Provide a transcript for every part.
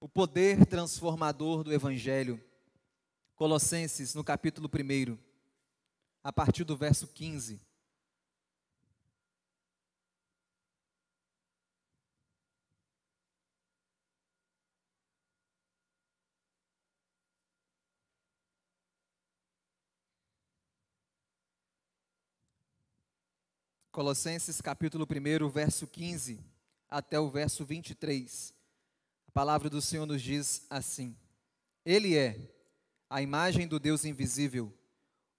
O poder transformador do Evangelho. Colossenses, no capítulo 1, a partir do verso 15. Colossenses, capítulo 1, verso 15, até o verso 23. A palavra do Senhor nos diz assim: Ele é a imagem do Deus invisível,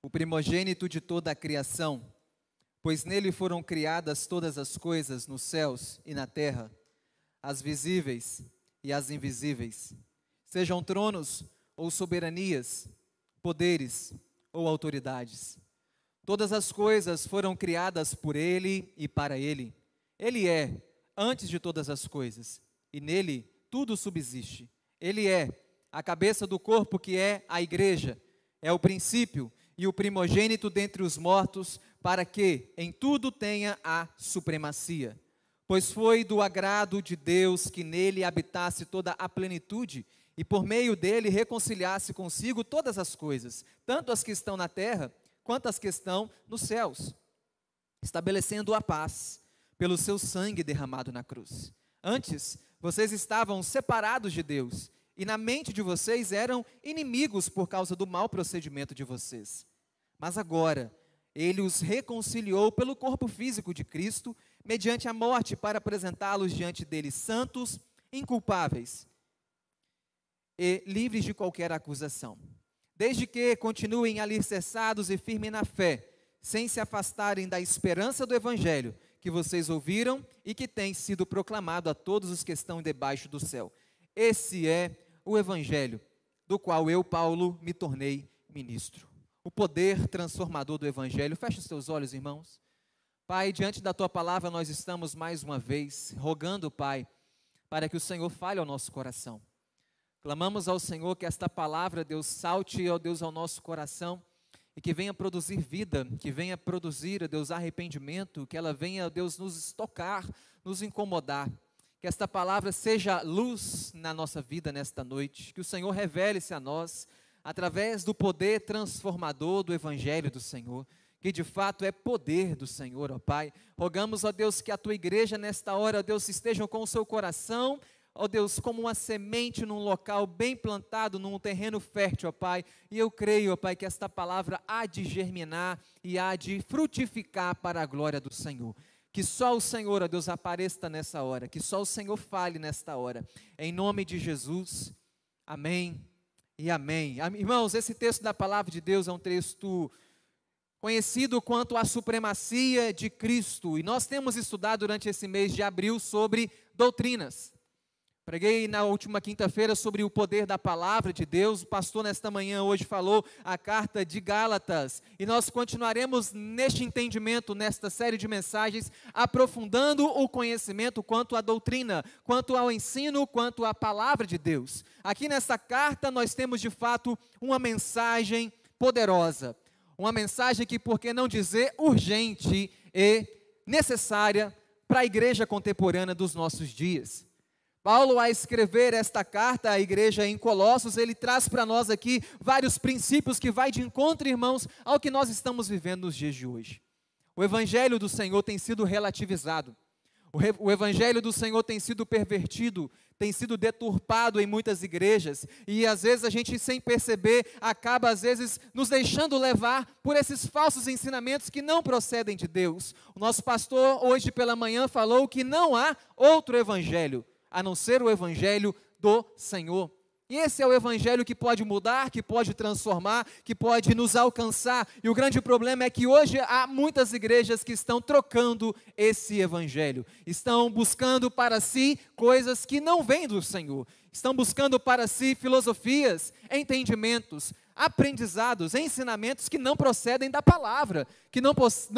o primogênito de toda a criação, pois nele foram criadas todas as coisas nos céus e na terra, as visíveis e as invisíveis, sejam tronos ou soberanias, poderes ou autoridades. Todas as coisas foram criadas por Ele e para Ele. Ele é antes de todas as coisas, e nele tudo subsiste. Ele é a cabeça do corpo, que é a igreja, é o princípio e o primogênito dentre os mortos, para que em tudo tenha a supremacia. Pois foi do agrado de Deus que nele habitasse toda a plenitude, e por meio dele reconciliasse consigo todas as coisas, tanto as que estão na terra, quanto as que estão nos céus, estabelecendo a paz pelo seu sangue derramado na cruz. Antes, vocês estavam separados de Deus, e na mente de vocês eram inimigos por causa do mau procedimento de vocês. Mas agora, Ele os reconciliou pelo corpo físico de Cristo, mediante a morte, para apresentá-los diante dele santos, inculpáveis e livres de qualquer acusação. Desde que continuem alicerçados e firmes na fé, sem se afastarem da esperança do Evangelho que vocês ouviram e que tem sido proclamado a todos os que estão debaixo do céu. Esse é o Evangelho, do qual eu, Paulo, me tornei ministro. O poder transformador do Evangelho. Feche os teus olhos, irmãos. Pai, diante da Tua palavra nós estamos mais uma vez rogando, Pai, para que o Senhor fale ao nosso coração. Clamamos ao Senhor que esta palavra, Deus, salte, ó Deus, ao nosso coração e que venha produzir vida, que venha produzir, ó Deus, arrependimento, que ela venha, ó Deus, nos tocar, nos incomodar. Que esta palavra seja luz na nossa vida nesta noite, que o Senhor revele-se a nós através do poder transformador do Evangelho do Senhor, que de fato é poder do Senhor, ó Pai. Rogamos, ó Deus, que a Tua igreja nesta hora, ó Deus, estejam com o seu coração, ó Deus, como uma semente num local bem plantado, num terreno fértil, ó Pai. E eu creio, ó Pai, que esta palavra há de germinar e há de frutificar para a glória do Senhor. Que só o Senhor, ó Deus, apareça nessa hora, que só o Senhor fale nesta hora. Em nome de Jesus, amém e amém. Irmãos, esse texto da palavra de Deus é um texto conhecido quanto a supremacia de Cristo. E nós temos estudado durante esse mês de abril sobre doutrinas. Preguei na última quinta-feira sobre o poder da palavra de Deus. O pastor nesta manhã hoje falou a carta de Gálatas. E nós continuaremos neste entendimento, nesta série de mensagens, aprofundando o conhecimento quanto à doutrina, quanto ao ensino, quanto à palavra de Deus. Aqui nessa carta nós temos de fato uma mensagem poderosa. Uma mensagem que, por que não dizer, urgente e necessária para a igreja contemporânea dos nossos dias. Paulo, ao escrever esta carta à igreja em Colossos, ele traz para nós aqui vários princípios que vai de encontro, irmãos, ao que nós estamos vivendo nos dias de hoje. O Evangelho do Senhor tem sido relativizado. O Evangelho do Senhor tem sido pervertido, tem sido deturpado em muitas igrejas. E às vezes a gente, sem perceber, acaba às vezes nos deixando levar por esses falsos ensinamentos que não procedem de Deus. O nosso pastor hoje pela manhã falou que não há outro Evangelho a não ser o Evangelho do Senhor. E esse é o Evangelho que pode mudar, que pode transformar, que pode nos alcançar. E o grande problema é que hoje há muitas igrejas que estão trocando esse Evangelho. Estão buscando para si coisas que não vêm do Senhor. Estão buscando para si filosofias, entendimentos, aprendizados, ensinamentos que não procedem da palavra, que não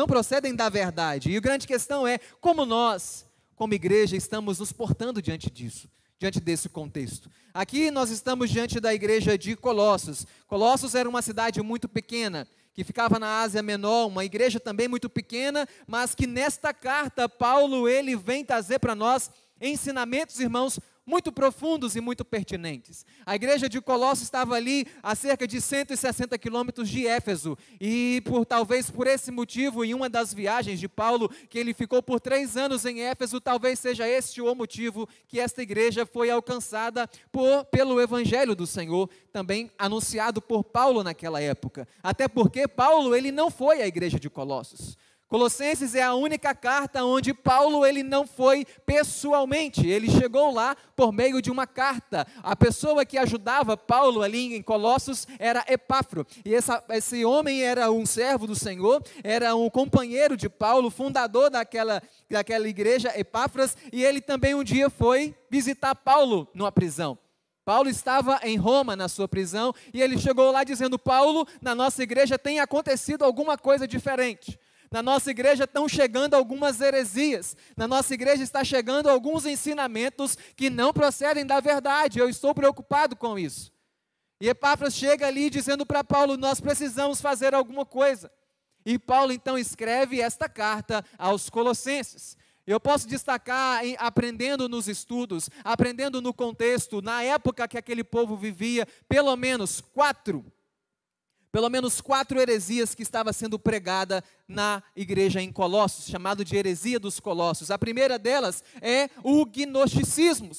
procedem da verdade. E a grande questão é como nós, como igreja, estamos nos portando diante disso, diante desse contexto. Aqui nós estamos diante da igreja de Colossos. Colossos era uma cidade muito pequena, que ficava na Ásia Menor, uma igreja também muito pequena, mas que nesta carta, Paulo, ele vem trazer para nós ensinamentos, irmãos, muito profundos e muito pertinentes. A igreja de Colossos estava ali a cerca de 160 quilômetros de Éfeso, e talvez por esse motivo, em uma das viagens de Paulo, que ele ficou por 3 anos em Éfeso, talvez seja este o motivo que esta igreja foi alcançada pelo Evangelho do Senhor, também anunciado por Paulo naquela época. Até porque Paulo, ele não foi à igreja de Colossos. Colossenses é a única carta onde Paulo ele não foi pessoalmente, ele chegou lá por meio de uma carta. A pessoa que ajudava Paulo ali em Colossos era Epáfro, e esse homem era um servo do Senhor, era um companheiro de Paulo, fundador daquela igreja, Epáfras, e ele também um dia foi visitar Paulo numa prisão. Paulo estava em Roma na sua prisão, e ele chegou lá dizendo: Paulo, na nossa igreja tem acontecido alguma coisa diferente. Na nossa igreja estão chegando algumas heresias. Na nossa igreja está chegando alguns ensinamentos que não procedem da verdade. Eu estou preocupado com isso. E Epáfras chega ali dizendo para Paulo: nós precisamos fazer alguma coisa. E Paulo então escreve esta carta aos Colossenses. Eu posso destacar, aprendendo nos estudos, aprendendo no contexto, na época que aquele povo vivia, pelo menos quatro heresias que estava sendo pregada na igreja em Colossos, chamado de heresia dos Colossos. A primeira delas é o gnosticismo,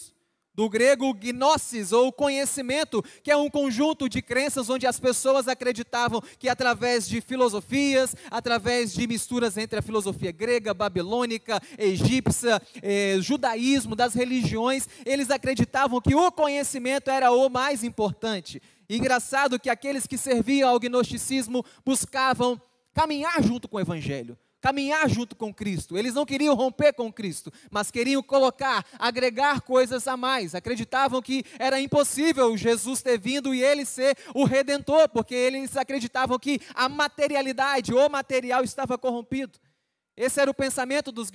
do grego gnosis, ou conhecimento, que é um conjunto de crenças onde as pessoas acreditavam que através de filosofias, através de misturas entre a filosofia grega, babilônica, egípcia, judaísmo, das religiões, eles acreditavam que o conhecimento era o mais importante. Engraçado que aqueles que serviam ao gnosticismo buscavam caminhar junto com o Evangelho, caminhar junto com Cristo. Eles não queriam romper com Cristo, mas queriam agregar coisas a mais. Acreditavam que era impossível Jesus ter vindo e ele ser o Redentor, porque eles acreditavam que a materialidade, o material estava corrompido. Esse era o pensamento do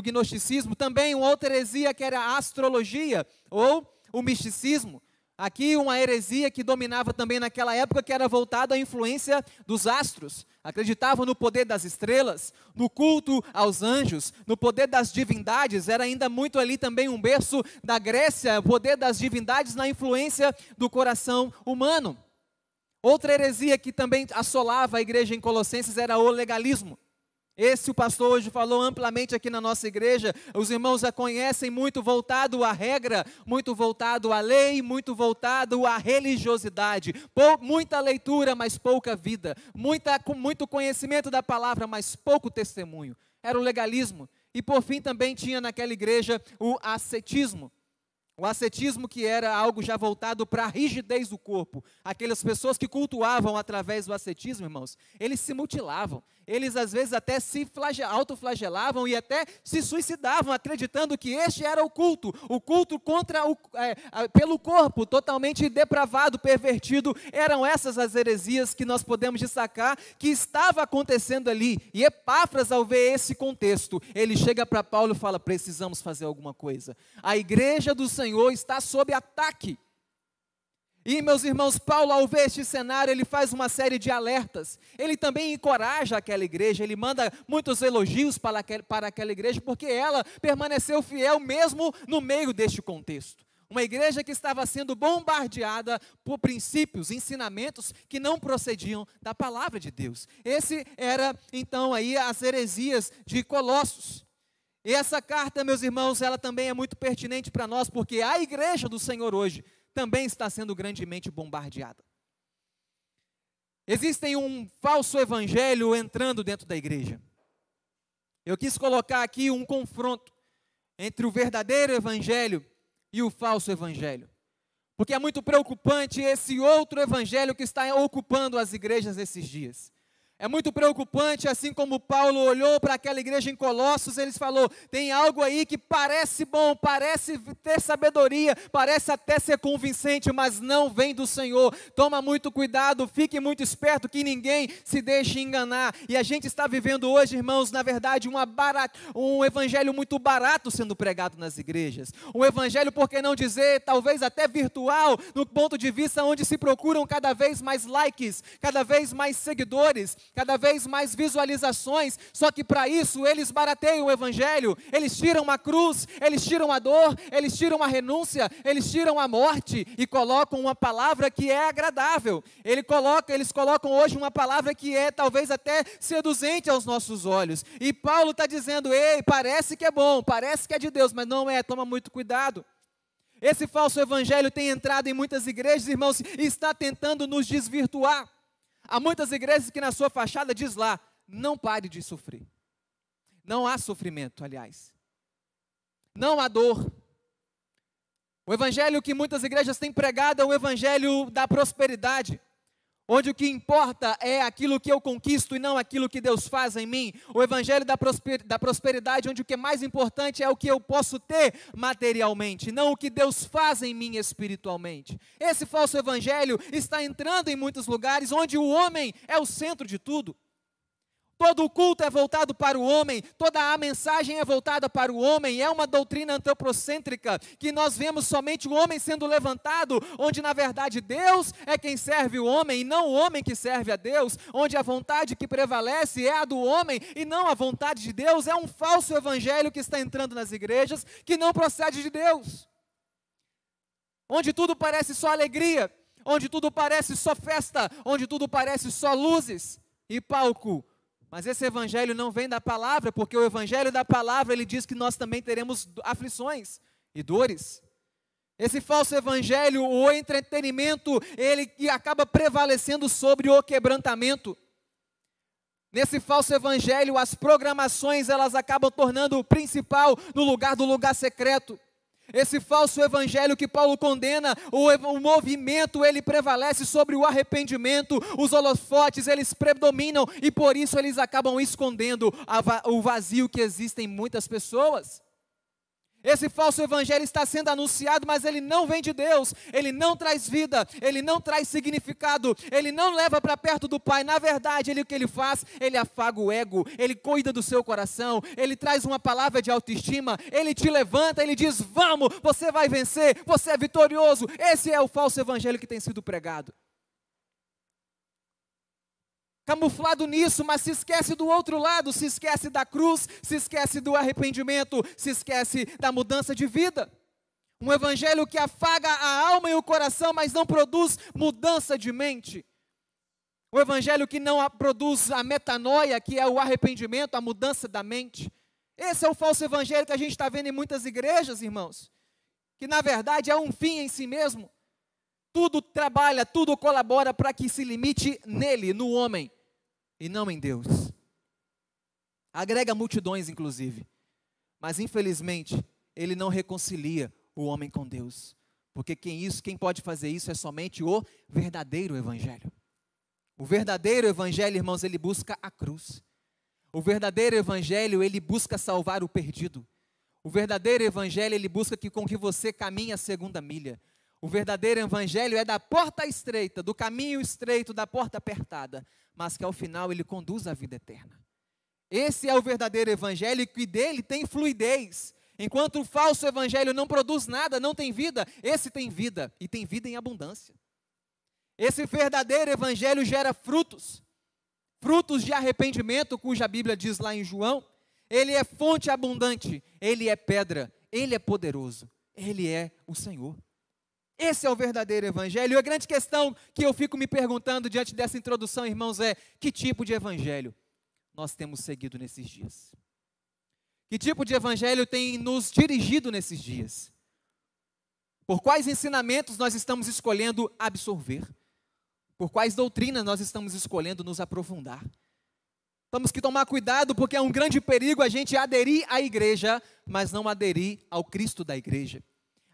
gnosticismo. Também uma outra heresia que era a astrologia, ou o misticismo. Aqui uma heresia que dominava também naquela época, que era voltada à influência dos astros. Acreditavam no poder das estrelas, no culto aos anjos, no poder das divindades. Era ainda muito ali também um berço da Grécia, o poder das divindades na influência do coração humano. Outra heresia que também assolava a igreja em Colossenses era o legalismo. Esse o pastor hoje falou amplamente aqui na nossa igreja. Os irmãos a conhecem, muito voltado à regra, muito voltado à lei, muito voltado à religiosidade. Muita leitura, mas pouca vida. Muito conhecimento da palavra, mas pouco testemunho. Era o legalismo. E por fim também tinha naquela igreja o ascetismo. O ascetismo, que era algo já voltado para a rigidez do corpo. Aquelas pessoas que cultuavam através do ascetismo, irmãos, eles se mutilavam. Eles às vezes até se autoflagelavam e até se suicidavam, acreditando que este era o culto pelo corpo, totalmente depravado, pervertido. Eram essas as heresias que nós podemos destacar que estava acontecendo ali. E Epáfras, ao ver esse contexto, ele chega para Paulo e fala: precisamos fazer alguma coisa. A igreja do Senhor está sob ataque. E, meus irmãos, Paulo, ao ver este cenário, ele faz uma série de alertas. Ele também encoraja aquela igreja, ele manda muitos elogios para aquela igreja, porque ela permaneceu fiel mesmo no meio deste contexto. Uma igreja que estava sendo bombardeada por princípios, ensinamentos que não procediam da palavra de Deus. Esse era, então, aí as heresias de Colossos. E essa carta, meus irmãos, ela também é muito pertinente para nós, porque a igreja do Senhor hoje também está sendo grandemente bombardeada. Existe um falso evangelho entrando dentro da igreja. Eu quis colocar aqui um confronto entre o verdadeiro evangelho e o falso evangelho. Porque é muito preocupante esse outro evangelho que está ocupando as igrejas esses dias. É muito preocupante, assim como Paulo olhou para aquela igreja em Colossos, ele falou: tem algo aí que parece bom, parece ter sabedoria, parece até ser convincente, mas não vem do Senhor. Toma muito cuidado, fique muito esperto, que ninguém se deixe enganar. E a gente está vivendo hoje, irmãos, na verdade, um evangelho muito barato sendo pregado nas igrejas. Um evangelho, por que não dizer, talvez até virtual, no ponto de vista onde se procuram cada vez mais likes, cada vez mais seguidores. cada vez mais visualizações, só que para isso eles barateiam o evangelho, eles tiram a cruz, eles tiram a dor, eles tiram a renúncia, eles tiram a morte e colocam uma palavra que é agradável. Eles colocam hoje uma palavra que é talvez até seduzente aos nossos olhos. E Paulo está dizendo, ei, parece que é bom, parece que é de Deus, mas não é, toma muito cuidado. Esse falso evangelho tem entrado em muitas igrejas, irmãos, e está tentando nos desvirtuar. Há muitas igrejas que na sua fachada diz lá, não pare de sofrer. Não há sofrimento, aliás. Não há dor. O evangelho que muitas igrejas têm pregado é o evangelho da prosperidade, onde o que importa é aquilo que eu conquisto e não aquilo que Deus faz em mim. O evangelho da prosperidade, onde o que é mais importante é o que eu posso ter materialmente, não o que Deus faz em mim espiritualmente. Esse falso evangelho está entrando em muitos lugares onde o homem é o centro de tudo. Todo o culto é voltado para o homem, toda a mensagem é voltada para o homem, é uma doutrina antropocêntrica, que nós vemos somente o homem sendo levantado, onde na verdade Deus é quem serve o homem, e não o homem que serve a Deus, onde a vontade que prevalece é a do homem, e não a vontade de Deus. É um falso evangelho que está entrando nas igrejas, que não procede de Deus, onde tudo parece só alegria, onde tudo parece só festa, onde tudo parece só luzes e palco. Mas esse evangelho não vem da palavra, porque o evangelho da palavra, ele diz que nós também teremos aflições e dores. Esse falso evangelho, o entretenimento, ele acaba prevalecendo sobre o quebrantamento. Nesse falso evangelho, as programações, elas acabam tornando o principal no lugar do lugar secreto. Esse falso evangelho que Paulo condena, o movimento, ele prevalece sobre o arrependimento, os holofotes, eles predominam e por isso eles acabam escondendo o vazio que existe em muitas pessoas. Esse falso evangelho está sendo anunciado, mas ele não vem de Deus, ele não traz vida, ele não traz significado, ele não leva para perto do Pai. Na verdade, o que ele faz? Ele afaga o ego, ele cuida do seu coração, ele traz uma palavra de autoestima, ele te levanta, ele diz, vamos, você vai vencer, você é vitorioso. Esse é o falso evangelho que tem sido pregado. Camuflado nisso, mas se esquece do outro lado, se esquece da cruz, se esquece do arrependimento, se esquece da mudança de vida. Um evangelho que afaga a alma e o coração, mas não produz mudança de mente. O evangelho que não produz a metanoia, que é o arrependimento, a mudança da mente. Esse é o falso evangelho que a gente está vendo em muitas igrejas, irmãos, que na verdade é um fim em si mesmo. Tudo trabalha, tudo colabora para que se limite nele, no homem, e não em Deus. Agrega multidões, inclusive, mas infelizmente ele não reconcilia o homem com Deus, porque quem pode fazer isso é somente o verdadeiro evangelho. O verdadeiro evangelho, irmãos, ele busca a cruz. O verdadeiro evangelho, ele busca salvar o perdido. O verdadeiro evangelho, ele busca com que você caminhe a segunda milha. O verdadeiro evangelho é da porta estreita, do caminho estreito, da porta apertada, mas que ao final ele conduz à vida eterna. Esse é o verdadeiro evangelho, que dele tem fluidez. Enquanto o falso evangelho não produz nada, não tem vida, esse tem vida, e tem vida em abundância. Esse verdadeiro evangelho gera frutos, frutos de arrependimento, cuja Bíblia diz lá em João. Ele é fonte abundante, ele é pedra, ele é poderoso, ele é o Senhor. Esse é o verdadeiro evangelho. E a grande questão que eu fico me perguntando diante dessa introdução, irmãos, é: que tipo de evangelho nós temos seguido nesses dias? Que tipo de evangelho tem nos dirigido nesses dias? Por quais ensinamentos nós estamos escolhendo absorver? Por quais doutrinas nós estamos escolhendo nos aprofundar? Temos que tomar cuidado, porque é um grande perigo a gente aderir à igreja, mas não aderir ao Cristo da igreja.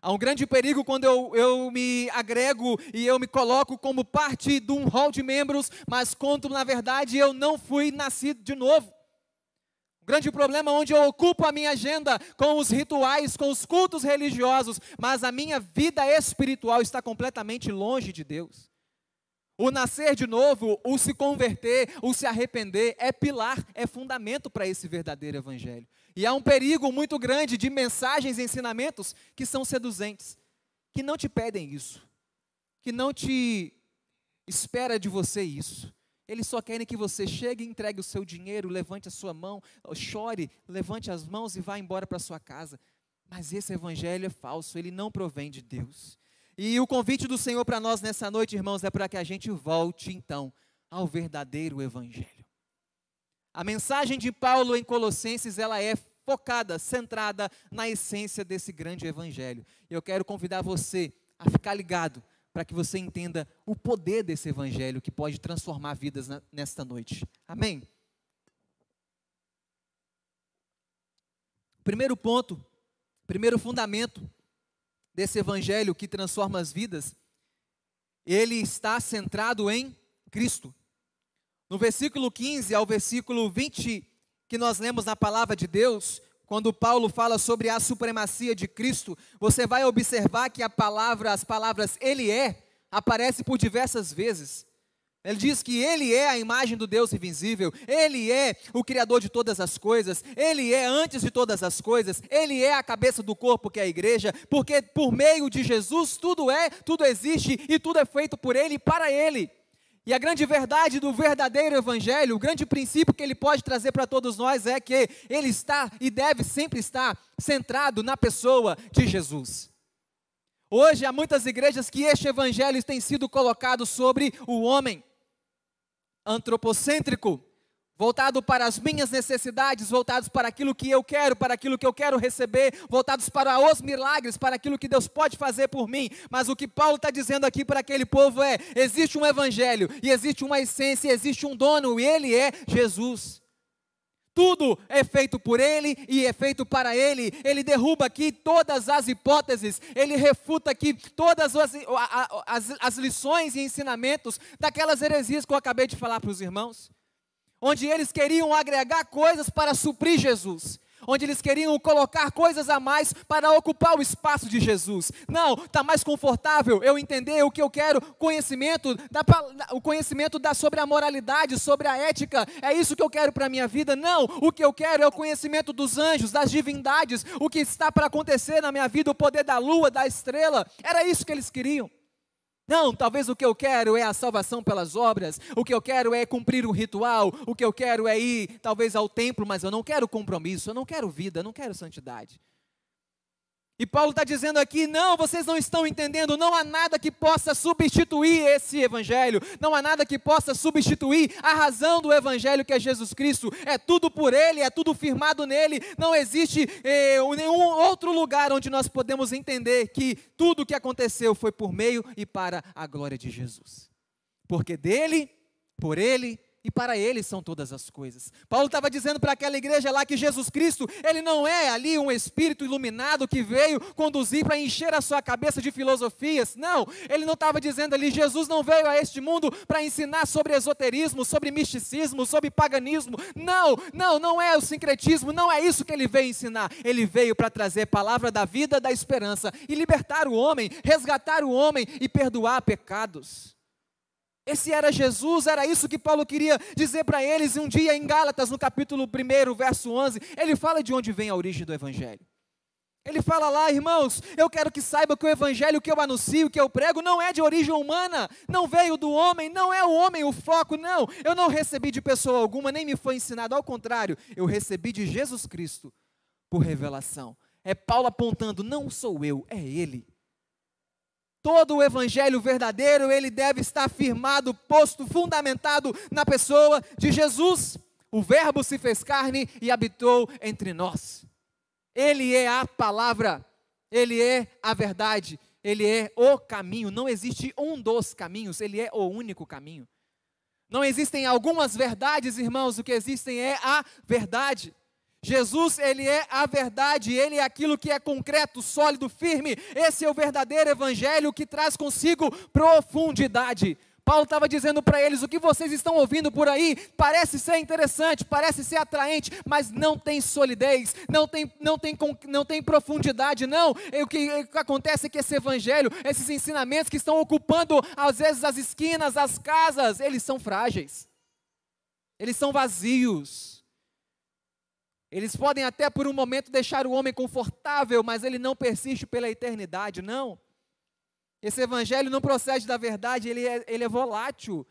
Há um grande perigo quando eu me agrego e eu me coloco como parte de um hall de membros, mas quando na verdade eu não fui nascido de novo. O grande problema é onde eu ocupo a minha agenda com os rituais, com os cultos religiosos, mas a minha vida espiritual está completamente longe de Deus. O nascer de novo, o se converter, o se arrepender é pilar, é fundamento para esse verdadeiro evangelho. E há um perigo muito grande de mensagens e ensinamentos que são seduzentes, que não te pedem isso, que não te espera de você isso, Eles só querem que você chegue e entregue o seu dinheiro, levante a sua mão, chore, levante as mãos e vá embora para sua casa. Mas esse evangelho é falso, ele não provém de Deus. E o convite do Senhor para nós nessa noite, irmãos, é para que a gente volte então ao verdadeiro evangelho. A mensagem de Paulo em Colossenses, ela é focada, centrada na essência desse grande evangelho. Eu quero convidar você a ficar ligado, para que você entenda o poder desse evangelho que pode transformar vidas nesta noite. Amém? Primeiro ponto, primeiro fundamento desse evangelho que transforma as vidas, ele está centrado em Cristo. No versículo 15 ao versículo 20, que nós lemos na palavra de Deus, quando Paulo fala sobre a supremacia de Cristo, você vai observar que as palavras Ele é, aparece por diversas vezes. Ele diz que Ele é a imagem do Deus invisível, Ele é o Criador de todas as coisas, Ele é antes de todas as coisas, Ele é a cabeça do corpo que é a igreja, porque por meio de Jesus tudo existe e tudo é feito por Ele e para Ele. E a grande verdade do verdadeiro evangelho, o grande princípio que ele pode trazer para todos nós é que ele está e deve sempre estar centrado na pessoa de Jesus. Hoje há muitas igrejas que este evangelho tem sido colocado sobre o homem, antropocêntrico, voltado para as minhas necessidades, voltados para aquilo que eu quero receber, voltados para os milagres, para aquilo que Deus pode fazer por mim. Mas o que Paulo está dizendo aqui para aquele povo é: existe um evangelho, e existe uma essência, existe um dono, e ele é Jesus. Tudo é feito por Ele e é feito para Ele. Ele derruba aqui todas as hipóteses, Ele refuta aqui todas as lições e ensinamentos daquelas heresias que eu acabei de falar para os irmãos, onde eles queriam agregar coisas para suprir Jesus, onde eles queriam colocar coisas a mais para ocupar o espaço de Jesus. Não, está mais confortável eu entender o que eu quero, o conhecimento sobre a moralidade, sobre a ética, é isso que eu quero para a minha vida. Não, o que eu quero é o conhecimento dos anjos, das divindades, o que está para acontecer na minha vida, o poder da lua, da estrela. Era isso que eles queriam. Não, talvez o que eu quero é a salvação pelas obras, o que eu quero é cumprir um ritual, o que eu quero é ir talvez ao templo, mas eu não quero compromisso, eu não quero vida, eu não quero santidade. E Paulo está dizendo aqui: não, vocês não estão entendendo, não há nada que possa substituir esse evangelho, não há nada que possa substituir a razão do evangelho que é Jesus Cristo. É tudo por Ele, é tudo firmado nele, não existe nenhum outro lugar onde nós podemos entender que tudo o que aconteceu foi por meio e para a glória de Jesus. Porque dele, por Ele e para Ele são todas as coisas. Paulo estava dizendo para aquela igreja lá que Jesus Cristo, Ele não é ali um espírito iluminado que veio conduzir para encher a sua cabeça de filosofias. Não, Ele não estava dizendo ali, Jesus não veio a este mundo para ensinar sobre esoterismo, sobre misticismo, sobre paganismo. Não é o sincretismo, não é isso que Ele veio ensinar. Ele veio para trazer palavra da vida, da esperança e libertar o homem, resgatar o homem e perdoar pecados. Esse era Jesus, era isso que Paulo queria dizer para eles. E um dia em Gálatas, no capítulo 1, verso 11, ele fala de onde vem a origem do evangelho. Ele fala lá: irmãos, eu quero que saiba que o evangelho que eu anuncio, que eu prego, não é de origem humana, não veio do homem, não é o homem o foco, não. Eu não recebi de pessoa alguma, nem me foi ensinado, ao contrário, eu recebi de Jesus Cristo por revelação. É Paulo apontando: não sou eu, é Ele. Todo o evangelho verdadeiro, ele deve estar firmado, posto, fundamentado na pessoa de Jesus. O verbo se fez carne e habitou entre nós. Ele é a palavra, Ele é a verdade, Ele é o caminho. Não existe um dos caminhos, Ele é o único caminho. Não existem algumas verdades, irmãos, o que existem é a verdade. Jesus, Ele é a verdade, Ele é aquilo que é concreto, sólido, firme. Esse é o verdadeiro evangelho que traz consigo profundidade. Paulo estava dizendo para eles: o que vocês estão ouvindo por aí parece ser interessante, parece ser atraente, mas não tem solidez, não tem profundidade, não. O que acontece é que esse evangelho, esses ensinamentos que estão ocupando às vezes as esquinas, as casas, eles são frágeis, eles são vazios. Eles podem até por um momento deixar o homem confortável, mas ele não persiste pela eternidade, não. Esse evangelho não procede da verdade, ele é volátil.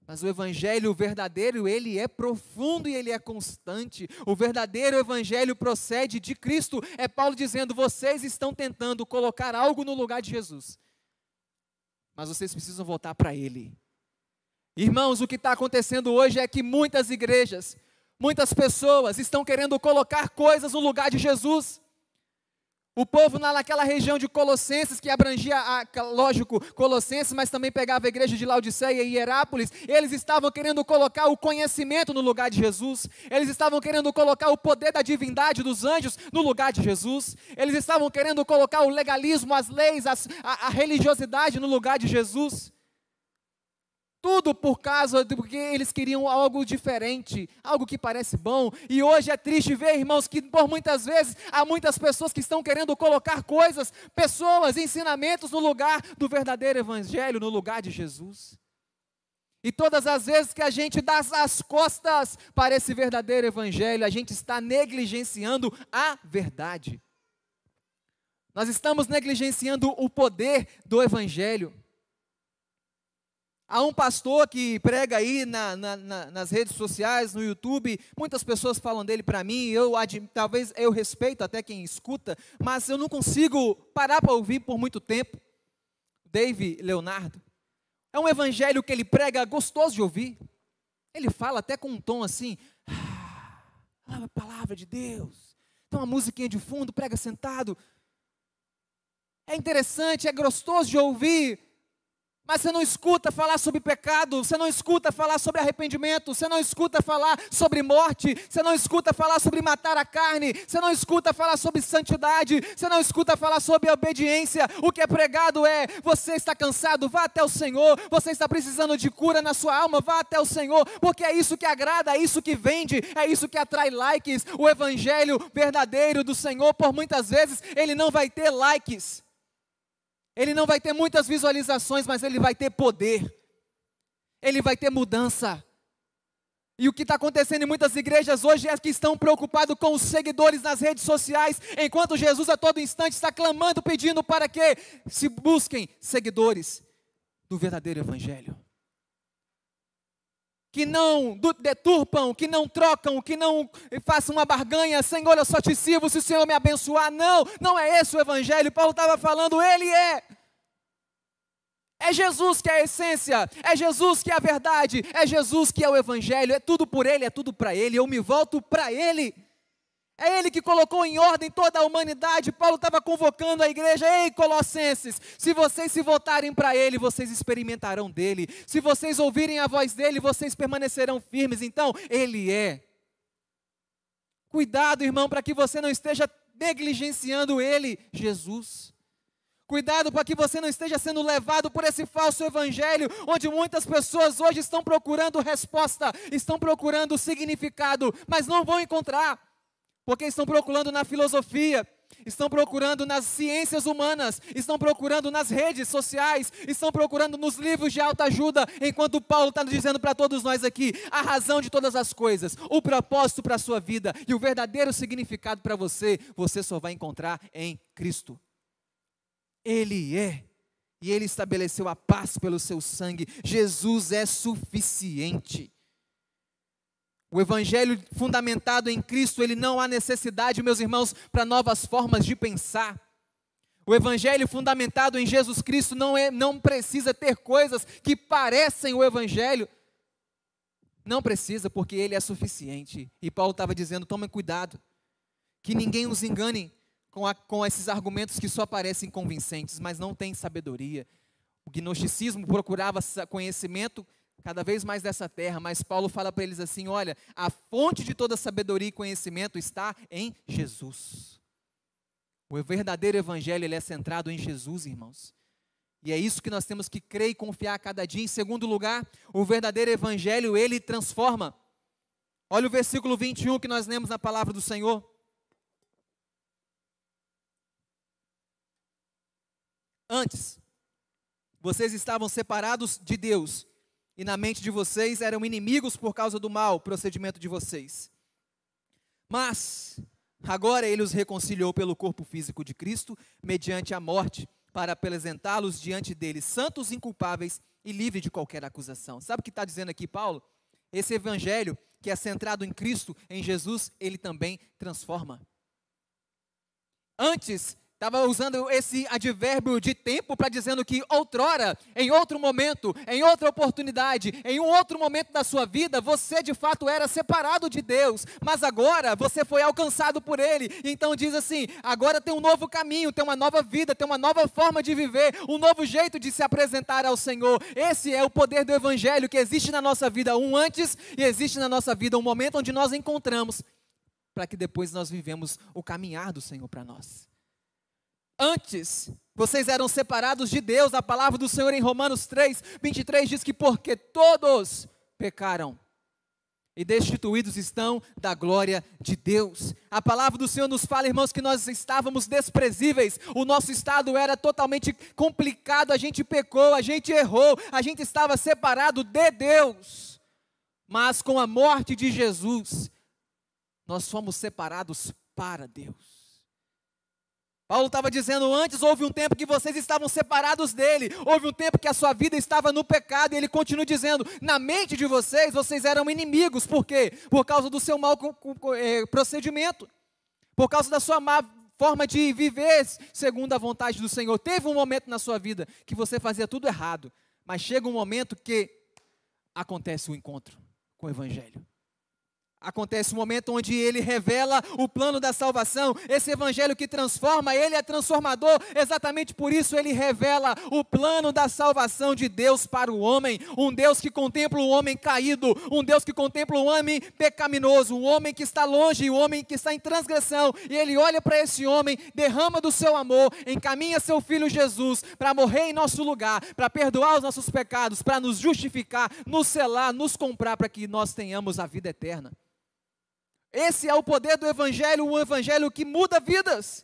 Mas o evangelho verdadeiro, ele é profundo e ele é constante. O verdadeiro evangelho procede de Cristo. É Paulo dizendo: vocês estão tentando colocar algo no lugar de Jesus, mas vocês precisam voltar para Ele. Irmãos, o que está acontecendo hoje é que muitas igrejas, muitas pessoas estão querendo colocar coisas no lugar de Jesus. O povo naquela região de Colossenses, que abrangia, lógico, Colossenses, mas também pegava a igreja de Laodiceia e Hierápolis, eles estavam querendo colocar o conhecimento no lugar de Jesus, eles estavam querendo colocar o poder da divindade dos anjos no lugar de Jesus, eles estavam querendo colocar o legalismo, as leis, a religiosidade no lugar de Jesus. Tudo porque eles queriam algo diferente, algo que parece bom. E hoje é triste ver, irmãos, que por muitas vezes há muitas pessoas que estão querendo colocar coisas, pessoas, ensinamentos no lugar do verdadeiro evangelho, no lugar de Jesus. E todas as vezes que a gente dá as costas para esse verdadeiro evangelho, a gente está negligenciando a verdade. Nós estamos negligenciando o poder do evangelho. Há um pastor que prega aí nas redes sociais, no YouTube, muitas pessoas falam dele para mim, talvez eu respeito até quem escuta, mas eu não consigo parar para ouvir por muito tempo. Dave Leonardo. É um evangelho que ele prega gostoso de ouvir. Ele fala até com um tom assim, a palavra de Deus. Tem uma musiquinha de fundo, prega sentado. É interessante, é gostoso de ouvir. Mas você não escuta falar sobre pecado, você não escuta falar sobre arrependimento, você não escuta falar sobre morte, você não escuta falar sobre matar a carne, você não escuta falar sobre santidade, você não escuta falar sobre obediência. O que é pregado é: você está cansado, vá até o Senhor, você está precisando de cura na sua alma, vá até o Senhor, porque é isso que agrada, é isso que vende, é isso que atrai likes. O evangelho verdadeiro do Senhor, por muitas vezes, ele não vai ter likes. Ele não vai ter muitas visualizações, mas ele vai ter poder. Ele vai ter mudança. E o que está acontecendo em muitas igrejas hoje é que estão preocupados com os seguidores nas redes sociais, enquanto Jesus a todo instante está clamando, pedindo para que se busquem seguidores do verdadeiro evangelho. Que não deturpam, que não trocam, que não façam uma barganha. Senhor, eu só te sirvo se o Senhor me abençoar. Não, não é esse o evangelho. Paulo estava falando, ele é. É Jesus que é a essência, é Jesus que é a verdade, é Jesus que é o evangelho. É tudo por ele, é tudo para ele. Eu me volto para ele. É Ele que colocou em ordem toda a humanidade. Paulo estava convocando a igreja: ei, Colossenses, se vocês se voltarem para Ele, vocês experimentarão dEle. Se vocês ouvirem a voz dEle, vocês permanecerão firmes. Então, Ele é. Cuidado, irmão, para que você não esteja negligenciando Ele, Jesus. Cuidado para que você não esteja sendo levado por esse falso evangelho, onde muitas pessoas hoje estão procurando resposta, estão procurando significado, mas não vão encontrar. Porque estão procurando na filosofia, estão procurando nas ciências humanas, estão procurando nas redes sociais, estão procurando nos livros de autoajuda, enquanto Paulo está dizendo para todos nós aqui, a razão de todas as coisas, o propósito para a sua vida e o verdadeiro significado para você, você só vai encontrar em Cristo. Ele é, e Ele estabeleceu a paz pelo seu sangue. Jesus é suficiente. O evangelho fundamentado em Cristo, ele não há necessidade, meus irmãos, para novas formas de pensar. O evangelho fundamentado em Jesus Cristo não precisa ter coisas que parecem o evangelho. Não precisa, porque ele é suficiente. E Paulo estava dizendo, tomem cuidado, que ninguém os engane com esses argumentos que só parecem convincentes, mas não têm sabedoria. O gnosticismo procurava conhecimento cada vez mais dessa terra, mas Paulo fala para eles assim, olha, a fonte de toda sabedoria e conhecimento está em Jesus. O verdadeiro evangelho, ele é centrado em Jesus, irmãos. E é isso que nós temos que crer e confiar a cada dia. Em segundo lugar, o verdadeiro evangelho, ele transforma. Olha o versículo 21 que nós lemos na palavra do Senhor. Antes, vocês estavam separados de Deus, e na mente de vocês eram inimigos por causa do mau procedimento de vocês. Mas agora Ele os reconciliou pelo corpo físico de Cristo, mediante a morte, para apresentá-los diante dele, santos, inculpáveis e livres de qualquer acusação. Sabe o que está dizendo aqui Paulo? Esse evangelho que é centrado em Cristo, em Jesus, ele também transforma. Antes, estava usando esse advérbio de tempo para dizendo que outrora, em outro momento, em outra oportunidade, em um outro momento da sua vida, você de fato era separado de Deus, mas agora você foi alcançado por Ele. Então diz assim, agora tem um novo caminho, tem uma nova vida, tem uma nova forma de viver, um novo jeito de se apresentar ao Senhor. Esse é o poder do Evangelho que existe na nossa vida, um antes e existe na nossa vida um momento onde nós encontramos, para que depois nós vivemos o caminhar do Senhor para nós. Antes, vocês eram separados de Deus. A palavra do Senhor em Romanos 3, 23 diz que porque todos pecaram e destituídos estão da glória de Deus. A palavra do Senhor nos fala, irmãos, que nós estávamos desprezíveis, o nosso estado era totalmente complicado, a gente pecou, a gente errou, a gente estava separado de Deus. Mas com a morte de Jesus, nós fomos separados para Deus. Paulo estava dizendo, antes houve um tempo que vocês estavam separados dele, houve um tempo que a sua vida estava no pecado, e ele continua dizendo, na mente de vocês, vocês eram inimigos. Por quê? Por causa do seu mau procedimento, por causa da sua má forma de viver segundo a vontade do Senhor. Teve um momento na sua vida que você fazia tudo errado, mas chega um momento que acontece o encontro com o Evangelho. Acontece um momento onde ele revela o plano da salvação, esse evangelho que transforma, ele é transformador, exatamente por isso ele revela o plano da salvação de Deus para o homem, um Deus que contempla o homem caído, um Deus que contempla o homem pecaminoso, um homem que está longe, um homem que está em transgressão, e ele olha para esse homem, derrama do seu amor, encaminha seu filho Jesus para morrer em nosso lugar, para perdoar os nossos pecados, para nos justificar, nos selar, nos comprar para que nós tenhamos a vida eterna. Esse é o poder do Evangelho, um Evangelho que muda vidas.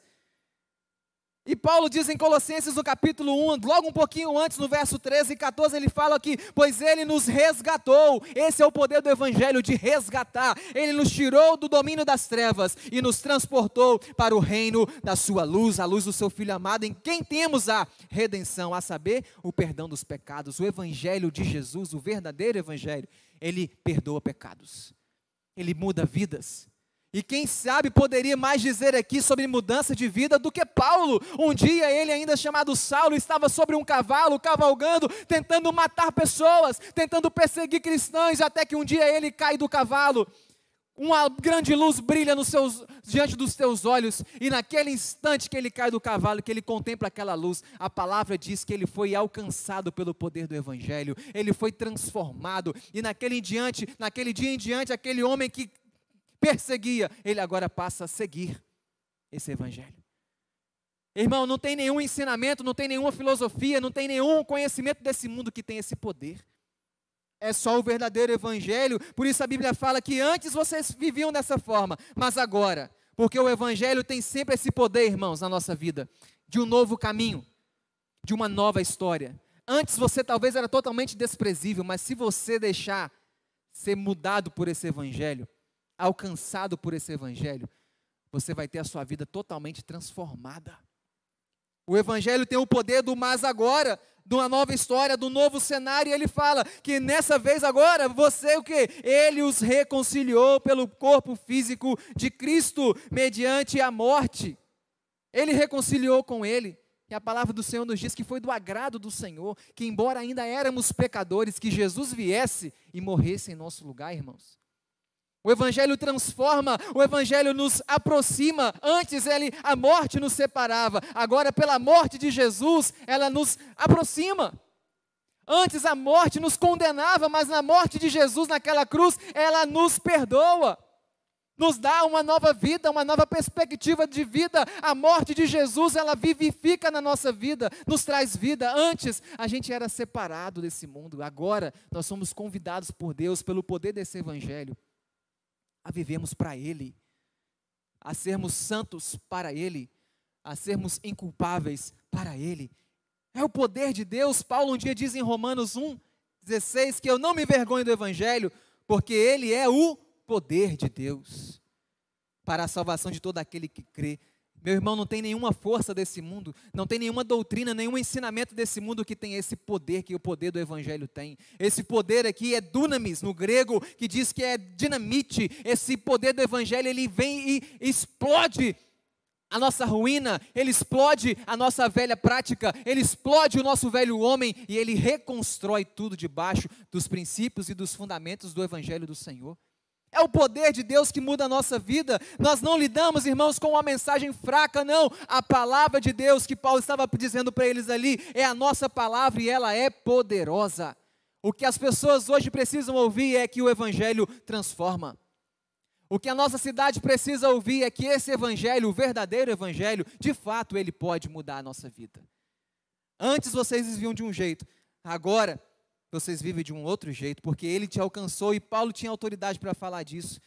E Paulo diz em Colossenses, no capítulo 1, logo um pouquinho antes, no verso 13 e 14, ele fala aqui, pois ele nos resgatou. Esse é o poder do Evangelho, de resgatar. Ele nos tirou do domínio das trevas e nos transportou para o reino da sua luz, a luz do seu Filho amado, em quem temos a redenção, a saber, o perdão dos pecados. O Evangelho de Jesus, o verdadeiro Evangelho, ele perdoa pecados. Ele muda vidas. E quem sabe poderia mais dizer aqui sobre mudança de vida do que Paulo. Um dia ele, ainda chamado Saulo, estava sobre um cavalo, cavalgando, tentando matar pessoas, tentando perseguir cristãos, até que um dia ele cai do cavalo. Uma grande luz brilha diante dos teus olhos, e naquele instante que ele cai do cavalo, que ele contempla aquela luz, a palavra diz que ele foi alcançado pelo poder do Evangelho, ele foi transformado, e naquele dia em diante, aquele homem que perseguia, ele agora passa a seguir esse Evangelho. Irmão, não tem nenhum ensinamento, não tem nenhuma filosofia, não tem nenhum conhecimento desse mundo que tem esse poder. É só o verdadeiro Evangelho. Por isso a Bíblia fala que antes vocês viviam dessa forma, mas agora, porque o Evangelho tem sempre esse poder, irmãos, na nossa vida, de um novo caminho, de uma nova história. Antes você talvez era totalmente desprezível, mas se você deixar ser mudado por esse Evangelho, alcançado por esse Evangelho, você vai ter a sua vida totalmente transformada. O Evangelho tem o poder do mas agora, de uma nova história, do novo cenário, e ele fala que nessa vez agora, você o quê? Ele os reconciliou pelo corpo físico de Cristo, mediante a morte. Ele reconciliou com ele, e a palavra do Senhor nos diz que foi do agrado do Senhor, que embora ainda éramos pecadores, que Jesus viesse e morresse em nosso lugar, irmãos. O Evangelho transforma, o Evangelho nos aproxima. Antes a morte nos separava, agora pela morte de Jesus, ela nos aproxima. Antes a morte nos condenava, mas na morte de Jesus naquela cruz, ela nos perdoa. Nos dá uma nova vida, uma nova perspectiva de vida. A morte de Jesus, ela vivifica na nossa vida, nos traz vida. Antes a gente era separado desse mundo, agora nós somos convidados por Deus, pelo poder desse Evangelho, a vivermos para Ele, a sermos santos para Ele, a sermos inculpáveis para Ele. É o poder de Deus. Paulo um dia diz em Romanos 1:16 que eu não me envergonho do Evangelho, porque ele é o poder de Deus para a salvação de todo aquele que crê Meu irmão, não tem nenhuma força desse mundo, não tem nenhuma doutrina, nenhum ensinamento desse mundo que tem esse poder que o poder do Evangelho tem. Esse poder aqui é dunamis, no grego, que diz que é dinamite. Esse poder do Evangelho, ele vem e explode a nossa ruína, ele explode a nossa velha prática, ele explode o nosso velho homem e ele reconstrói tudo debaixo dos princípios e dos fundamentos do Evangelho do Senhor. É o poder de Deus que muda a nossa vida. Nós não lidamos, irmãos, com uma mensagem fraca, não. A palavra de Deus que Paulo estava dizendo para eles ali é a nossa palavra e ela é poderosa. O que as pessoas hoje precisam ouvir é que o Evangelho transforma. O que a nossa cidade precisa ouvir é que esse Evangelho, o verdadeiro Evangelho, de fato ele pode mudar a nossa vida. Antes vocês viviam de um jeito, agora vocês vivem de um outro jeito, porque ele te alcançou e Paulo tinha autoridade para falar disso.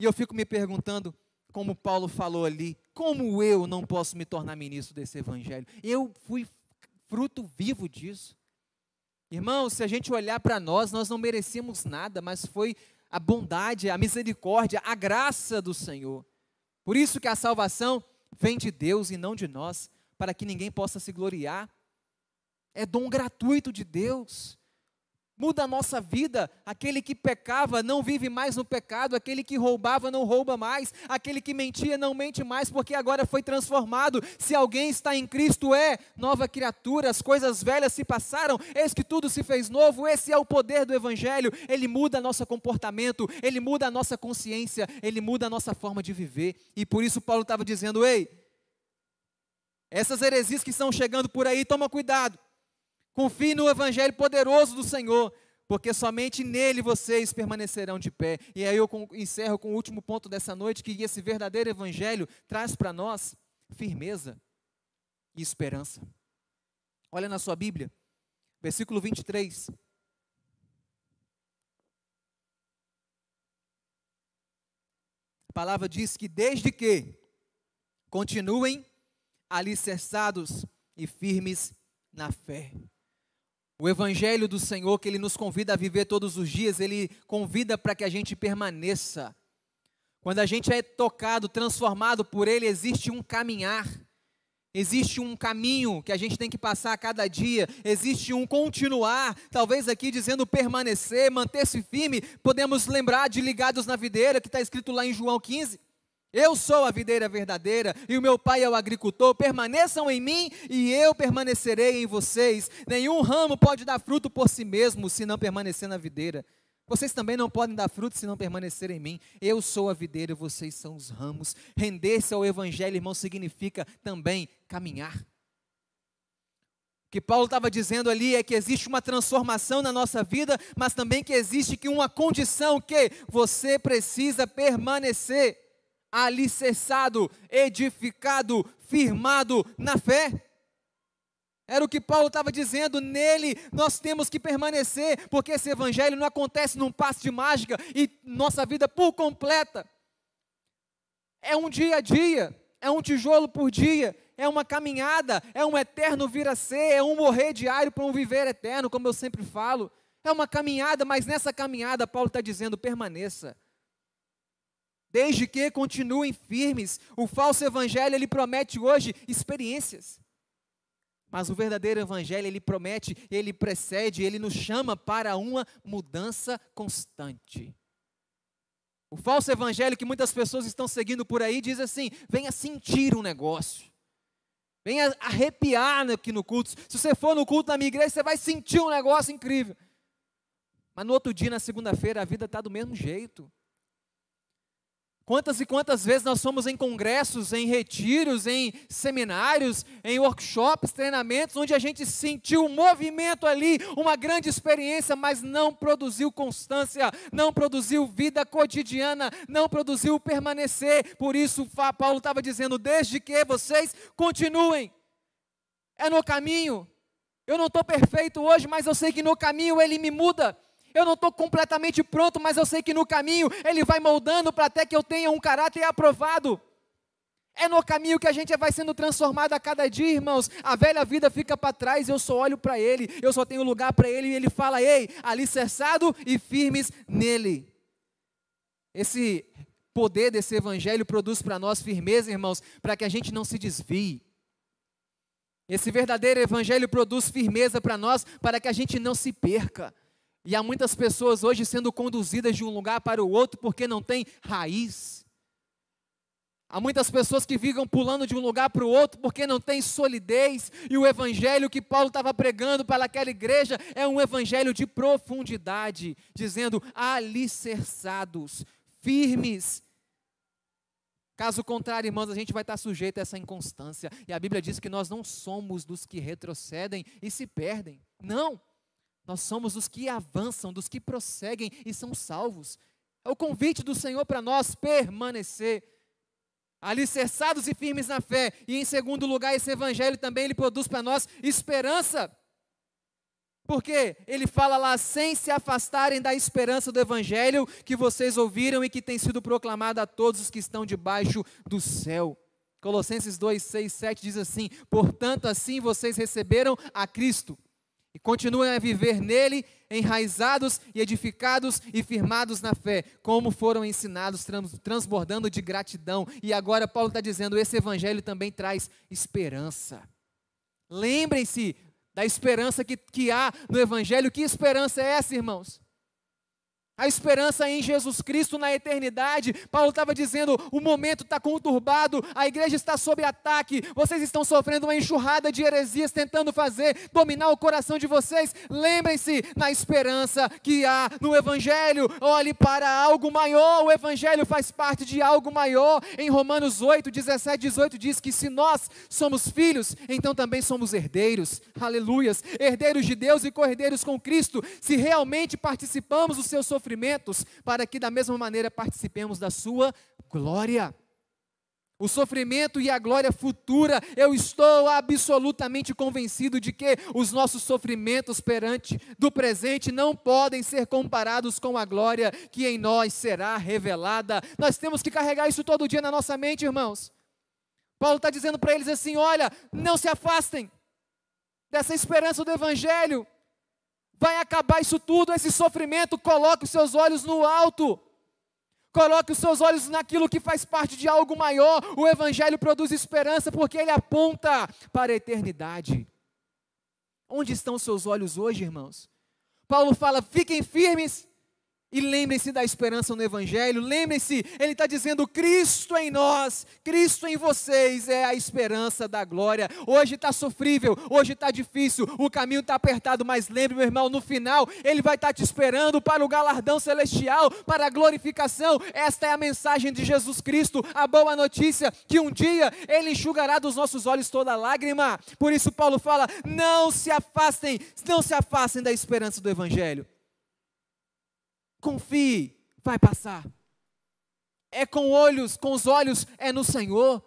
E eu fico me perguntando, como Paulo falou ali, como eu não posso me tornar ministro desse Evangelho? Eu fui fruto vivo disso. Irmãos, se a gente olhar para nós não merecíamos nada, mas foi a bondade, a misericórdia, a graça do Senhor. Por isso que a salvação vem de Deus e não de nós, para que ninguém possa se gloriar. É dom gratuito de Deus. Muda a nossa vida. Aquele que pecava não vive mais no pecado. Aquele que roubava não rouba mais. Aquele que mentia não mente mais, porque agora foi transformado. Se alguém está em Cristo é nova criatura. As coisas velhas se passaram, eis que tudo se fez novo. Esse é o poder do Evangelho. Ele muda nosso comportamento, ele muda a nossa consciência, ele muda a nossa forma de viver. E por isso Paulo estava dizendo, ei, essas heresias que estão chegando por aí, toma cuidado. Confie no Evangelho poderoso do Senhor, porque somente nele vocês permanecerão de pé. E aí eu encerro com o último ponto dessa noite, que esse verdadeiro Evangelho traz para nós firmeza e esperança. Olha na sua Bíblia, versículo 23. A palavra diz que desde que continuem alicerçados e firmes na fé. O Evangelho do Senhor, que Ele nos convida a viver todos os dias, Ele convida para que a gente permaneça. Quando a gente é tocado, transformado por Ele, existe um caminhar, existe um caminho que a gente tem que passar a cada dia, existe um continuar, talvez aqui dizendo permanecer, manter-se firme, podemos lembrar de ligados na videira, que está escrito lá em João 15, eu sou a videira verdadeira e o meu pai é o agricultor, permaneçam em mim e eu permanecerei em vocês. Nenhum ramo pode dar fruto por si mesmo se não permanecer na videira. Vocês também não podem dar fruto se não permanecer em mim. Eu sou a videira e vocês são os ramos. Render-se ao Evangelho, irmão, significa também caminhar. O que Paulo estava dizendo ali é que existe uma transformação na nossa vida, mas também que existe uma condição que você precisa permanecer alicerçado, edificado, firmado na fé. Era o que Paulo estava dizendo, nele nós temos que permanecer, porque esse Evangelho não acontece num passe de mágica e nossa vida por completa. É um dia a dia, é um tijolo por dia, é uma caminhada, é um eterno vir a ser, é um morrer diário para um viver eterno, como eu sempre falo. É uma caminhada, mas nessa caminhada Paulo está dizendo, permaneça. Desde que continuem firmes. O falso evangelho, ele promete hoje experiências. Mas o verdadeiro evangelho, ele promete, ele precede, ele nos chama para uma mudança constante. O falso evangelho que muitas pessoas estão seguindo por aí, diz assim, venha sentir um negócio. Venha arrepiar aqui no culto. Se você for no culto da minha igreja, você vai sentir um negócio incrível. Mas no outro dia, na segunda-feira, a vida está do mesmo jeito. Quantas e quantas vezes nós fomos em congressos, em retiros, em seminários, em workshops, treinamentos, onde a gente sentiu um movimento ali, uma grande experiência, mas não produziu constância, não produziu vida cotidiana, não produziu permanecer. Por isso Paulo estava dizendo, desde que vocês continuem, é no caminho. Eu não estou perfeito hoje, mas eu sei que no caminho Ele me muda. Eu não estou completamente pronto, mas eu sei que no caminho Ele vai moldando para até que eu tenha um caráter aprovado. É no caminho que a gente vai sendo transformado a cada dia, irmãos. A velha vida fica para trás, eu só olho para Ele, eu só tenho lugar para Ele, e Ele fala, ei, alicerçado e firmes nele. Esse poder desse evangelho produz para nós firmeza, irmãos, para que a gente não se desvie. Esse verdadeiro evangelho produz firmeza para nós, para que a gente não se perca. E há muitas pessoas hoje sendo conduzidas de um lugar para o outro porque não tem raiz. Há muitas pessoas que ficam pulando de um lugar para o outro porque não tem solidez. E o evangelho que Paulo estava pregando para aquela igreja é um evangelho de profundidade, dizendo alicerçados, firmes. Caso contrário, irmãos, a gente vai estar sujeito a essa inconstância. E a Bíblia diz que nós não somos dos que retrocedem e se perdem. Não, nós somos dos que avançam, dos que prosseguem e são salvos. É o convite do Senhor para nós permanecer alicerçados e firmes na fé. E em segundo lugar, esse evangelho também ele produz para nós esperança. Porque ele fala lá, sem se afastarem da esperança do evangelho que vocês ouviram e que tem sido proclamado a todos os que estão debaixo do céu. Colossenses 2, 6, 7 diz assim: portanto, assim vocês receberam a Cristo e continuem a viver nele, enraizados e edificados e firmados na fé, como foram ensinados, transbordando de gratidão. E agora Paulo está dizendo, esse evangelho também traz esperança. Lembrem-se da esperança que há no evangelho. Que esperança é essa, irmãos? A esperança em Jesus Cristo na eternidade. Paulo estava dizendo, o momento está conturbado, a igreja está sob ataque, vocês estão sofrendo uma enxurrada de heresias tentando dominar o coração de vocês. Lembrem-se na esperança que há no evangelho. Olhe para algo maior, o evangelho faz parte de algo maior. Em Romanos 8, 17, 18 diz que se nós somos filhos, então também somos herdeiros, aleluias, herdeiros de Deus e co-herdeiros com Cristo, se realmente participamos dos seus sofrimentos, para que da mesma maneira participemos da sua glória. O sofrimento e a glória futura, eu estou absolutamente convencido de que os nossos sofrimentos do presente não podem ser comparados com a glória que em nós será revelada. Nós temos que carregar isso todo dia na nossa mente, irmãos. Paulo está dizendo para eles assim, olha, não se afastem dessa esperança do evangelho. Vai acabar isso tudo, esse sofrimento. Coloque os seus olhos no alto. Coloque os seus olhos naquilo que faz parte de algo maior. O evangelho produz esperança porque ele aponta para a eternidade. Onde estão os seus olhos hoje, irmãos? Paulo fala, fiquem firmes e lembrem-se da esperança no evangelho. Lembrem-se, ele está dizendo, Cristo em nós, Cristo em vocês é a esperança da glória. Hoje está sofrível, hoje está difícil, o caminho está apertado, mas lembre, meu irmão, no final, ele vai estar te esperando para o galardão celestial, para a glorificação. Esta é a mensagem de Jesus Cristo, a boa notícia, que um dia ele enxugará dos nossos olhos toda lágrima. Por isso Paulo fala, não se afastem da esperança do evangelho. Confie, vai passar. Com os olhos é no Senhor.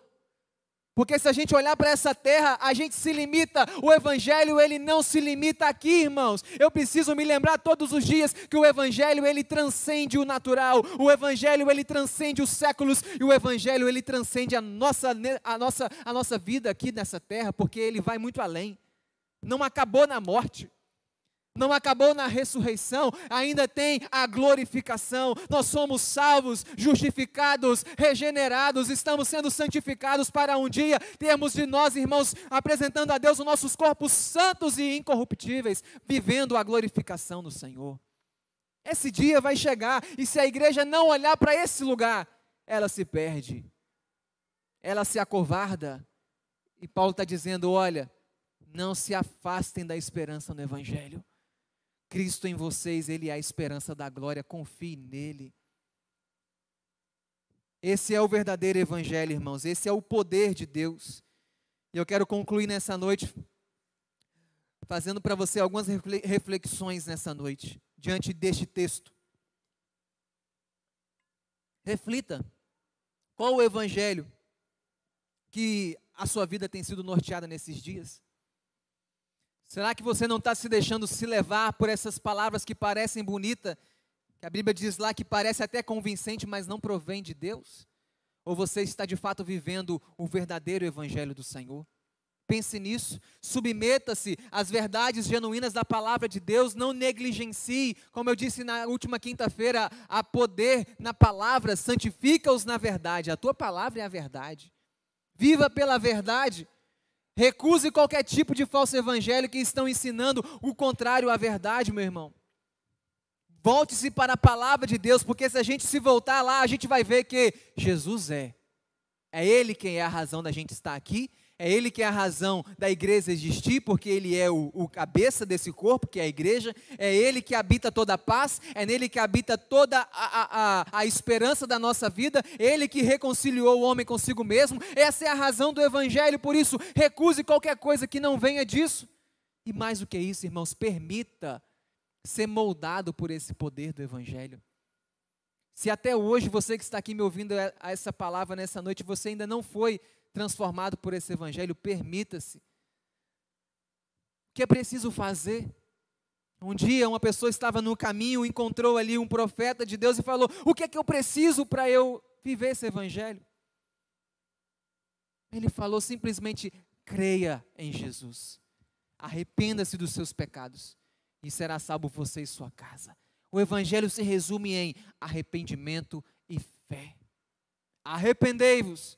Porque se a gente olhar para essa terra, a gente se limita. O evangelho, ele não se limita aqui, irmãos. Eu preciso me lembrar todos os dias que o evangelho, ele transcende o natural. O evangelho, ele transcende os séculos. E o evangelho, ele transcende a nossa vida aqui nessa terra, porque ele vai muito além. Não acabou na morte. Não acabou na ressurreição, ainda tem a glorificação. Nós somos salvos, justificados, regenerados, estamos sendo santificados para um dia termos de nós, irmãos, apresentando a Deus os nossos corpos santos e incorruptíveis, vivendo a glorificação no Senhor. Esse dia vai chegar e se a igreja não olhar para esse lugar, ela se perde, ela se acovarda. E Paulo está dizendo, olha, não se afastem da esperança no evangelho. Cristo em vocês, ele é a esperança da glória, confie nele. Esse é o verdadeiro evangelho, irmãos, esse é o poder de Deus. E eu quero concluir nessa noite, fazendo para você algumas reflexões nessa noite, diante deste texto. Reflita, qual o evangelho que a sua vida tem sido norteada nesses dias? Será que você não está se deixando se levar por essas palavras que parecem bonitas, que a Bíblia diz lá que parece até convincente, mas não provém de Deus? Ou você está de fato vivendo o verdadeiro evangelho do Senhor? Pense nisso, submeta-se às verdades genuínas da palavra de Deus, não negligencie, como eu disse na última quinta-feira, há poder na palavra, santifica-os na verdade, a tua palavra é a verdade. Viva pela verdade, recuse qualquer tipo de falso evangelho que estão ensinando o contrário à verdade, meu irmão. Volte-se para a palavra de Deus, porque se a gente se voltar lá, a gente vai ver que Jesus é Ele quem é a razão da gente estar aqui, é Ele que é a razão da igreja existir, porque Ele é o cabeça desse corpo, que é a igreja, é Ele que habita toda a paz, é nele que habita toda a esperança da nossa vida, Ele que reconciliou o homem consigo mesmo, essa é a razão do evangelho, por isso, recuse qualquer coisa que não venha disso, e mais do que isso, irmãos, permita ser moldado por esse poder do evangelho. Se até hoje você que está aqui me ouvindo a essa palavra nessa noite, você ainda não foi transformado por esse evangelho, permita-se. O que é preciso fazer? Um dia uma pessoa estava no caminho, encontrou ali um profeta de Deus e falou: o que é que eu preciso para eu viver esse evangelho? Ele falou simplesmente: creia em Jesus, arrependa-se dos seus pecados e será salvo você e sua casa. O evangelho se resume em arrependimento e fé. Arrependei-vos,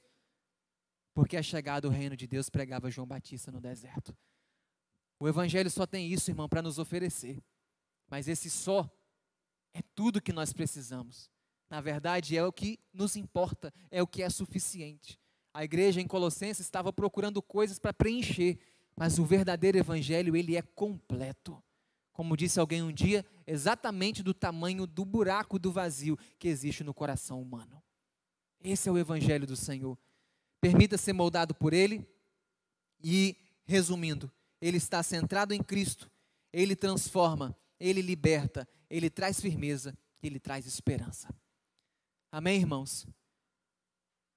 porque é chegado o reino de Deus, pregava João Batista no deserto. O evangelho só tem isso, irmão, para nos oferecer. Mas esse só é tudo que nós precisamos. Na verdade, é o que nos importa, é o que é suficiente. A igreja em Colossenses estava procurando coisas para preencher, mas o verdadeiro evangelho, ele é completo. Como disse alguém um dia, exatamente do tamanho do buraco do vazio que existe no coração humano. Esse é o evangelho do Senhor. Permita ser moldado por Ele e, resumindo, Ele está centrado em Cristo, Ele transforma, Ele liberta, Ele traz firmeza, Ele traz esperança. Amém, irmãos?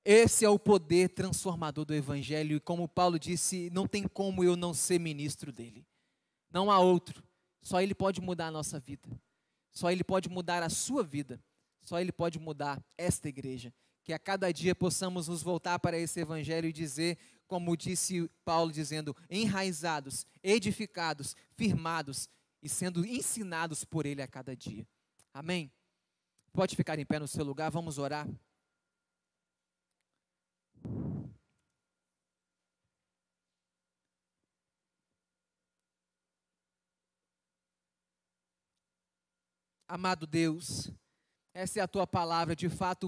Esse é o poder transformador do evangelho e, como Paulo disse, não tem como eu não ser ministro dele. Não há outro. Só Ele pode mudar a nossa vida. Só Ele pode mudar a sua vida. Só Ele pode mudar esta igreja. Que a cada dia possamos nos voltar para esse evangelho e dizer, como disse Paulo, dizendo, enraizados, edificados, firmados e sendo ensinados por Ele a cada dia. Amém? Pode ficar em pé no seu lugar, vamos orar. Amado Deus, essa é a Tua palavra, de fato,